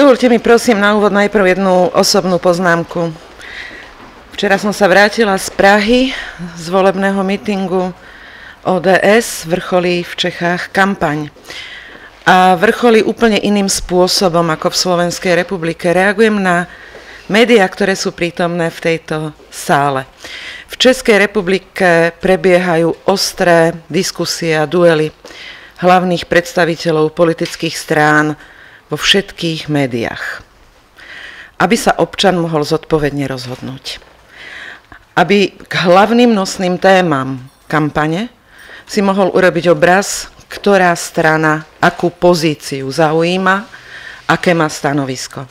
Dovoľte mi prosím na úvod najprv jednu osobnú poznámku. Včera som sa vrátila z Prahy, z volebného mítingu ODS, vrcholí v Čechách kampaň. A vrcholí úplne iným spôsobom ako v Slovenskej republike. Reagujem na médiá, ktoré sú prítomné v tejto sále. V Českej republike prebiehajú ostré diskusie a duely hlavných predstaviteľov politických strán vo všetkých médiách, aby sa občan mohol zodpovedne rozhodnúť. Aby k hlavným nosným témam kampane si mohol urobiť obraz, ktorá strana akú pozíciu zaujíma, aké má stanovisko.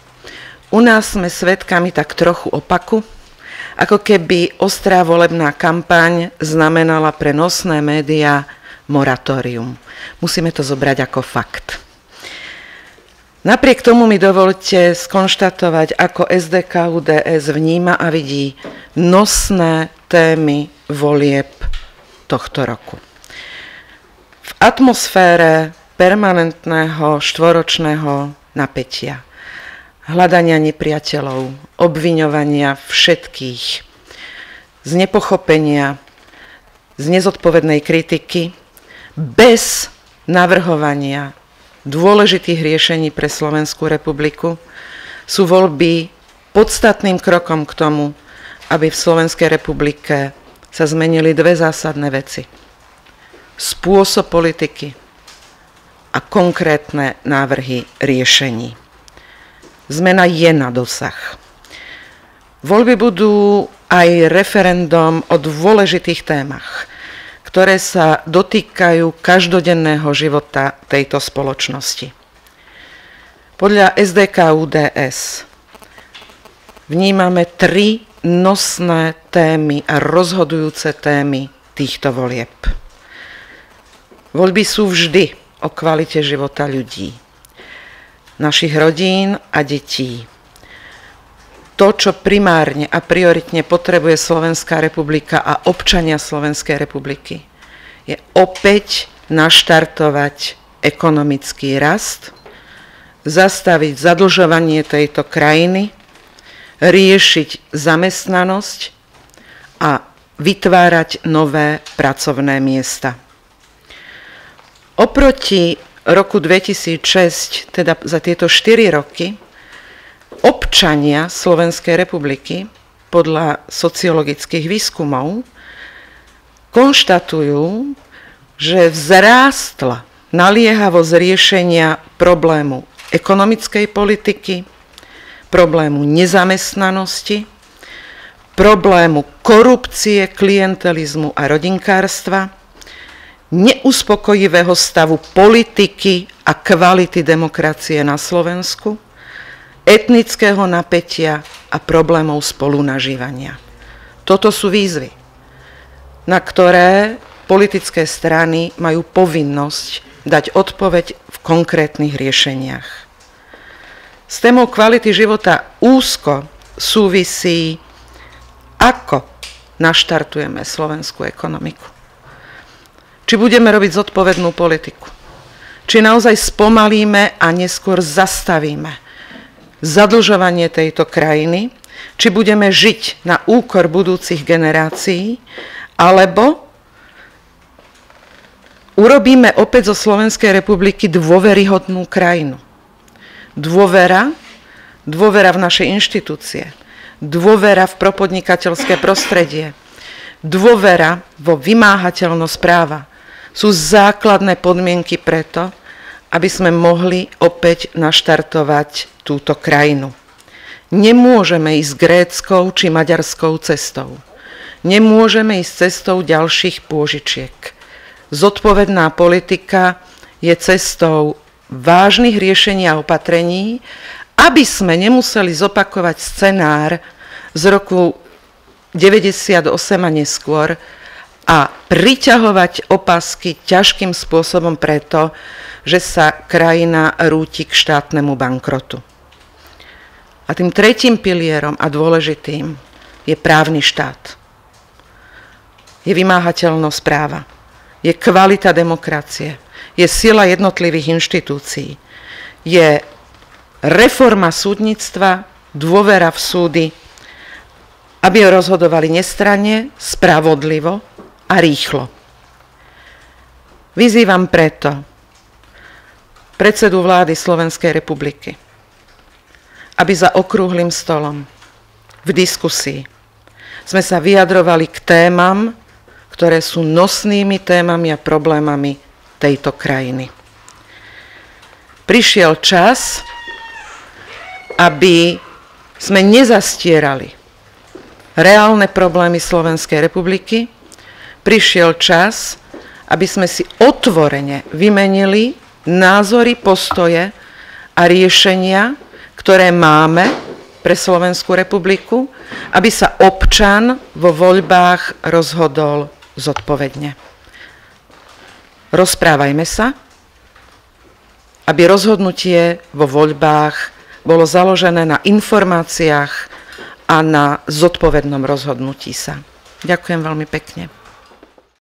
U nás sme svedkami tak trochu opaku, ako keby ostrá volebná kampaň znamenala pre nosné médiá moratórium. Musíme to zobrať ako fakt. Napriek tomu mi dovoľte skonštatovať, ako SDK-UDS vníma a vidí nosné témy volieb tohto roku. V atmosfére permanentného štvoročného napätia, hľadania nepriateľov, obviňovania všetkých, z nepochopenia, z nezodpovednej kritiky, bez navrhovania dôležitých riešení pre Slovenskú republiku, sú voľby podstatným krokom k tomu, aby v Slovenskej republike sa zmenili dve zásadné veci. Spôsob politiky a konkrétne návrhy riešení. Zmena je na dosah. Voľby budú aj referendum o dôležitých témach, ktoré sa dotýkajú každodenného života tejto spoločnosti. Podľa SDK-UDS vnímame tri nosné témy a rozhodujúce témy týchto volieb. Voľby sú vždy o kvalite života ľudí, našich rodín a detí. To, čo primárne a prioritne potrebuje Slovenská republika a občania Slovenskej republiky, je opäť naštartovať ekonomický rast, zastaviť zadlžovanie tejto krajiny, riešiť zamestnanosť a vytvárať nové pracovné miesta. Oproti roku 2006, teda za tieto 4 roky, občania Slovenskej republiky podľa sociologických výskumov konštatujú, že vzrástla naliehavosť riešenia problému ekonomickej politiky, problému nezamestnanosti, problému korupcie, klientelizmu a rodinkárstva, neuspokojivého stavu politiky a kvality demokracie na Slovensku, etnického napätia a problémov spolunažívania. Toto sú výzvy, na ktoré politické strany majú povinnosť dať odpoveď v konkrétnych riešeniach. S témou kvality života úzko súvisí, ako naštartujeme slovenskú ekonomiku. Či budeme robiť zodpovednú politiku. Či naozaj spomalíme a neskôr zastavíme zadlžovanie tejto krajiny, či budeme žiť na úkor budúcich generácií, alebo urobíme opäť zo Slovenskej republiky dôveryhodnú krajinu. Dôvera v naše inštitúcie, dôvera v propodnikateľské prostredie, dôvera vo vymáhateľnosť práva sú základné podmienky preto, aby sme mohli opäť naštartovať túto krajinu. Nemôžeme ísť gréckou či maďarskou cestou. Nemôžeme ísť cestou ďalších pôžičiek. Zodpovedná politika je cestou vážnych riešení a opatrení, aby sme nemuseli zopakovať scenár z roku 98 a neskôr a priťahovať opasky ťažkým spôsobom preto, že sa krajina rúti k štátnemu bankrotu. A tým tretím pilierom a dôležitým je právny štát. Je vymáhateľnosť práva. Je kvalita demokracie. Je sila jednotlivých inštitúcií. Je reforma súdnictva, dôvera v súdy, aby rozhodovali nestranne, spravodlivo a rýchlo. Vyzývam preto predsedu vlády Slovenskej republiky, aby za okrúhlym stolom v diskusii sme sa vyjadrovali k témam, ktoré sú nosnými témami a problémami tejto krajiny. Prišiel čas, aby sme nezastierali reálne problémy Slovenskej republiky. Prišiel čas, aby sme si otvorene vymenili názory, postoje a riešenia, ktoré máme pre Slovenskú republiku, aby sa občan vo voľbách rozhodol zodpovedne. Rozprávajme sa, aby rozhodnutie vo voľbách bolo založené na informáciách a na zodpovednom rozhodnutí sa. Ďakujem veľmi pekne.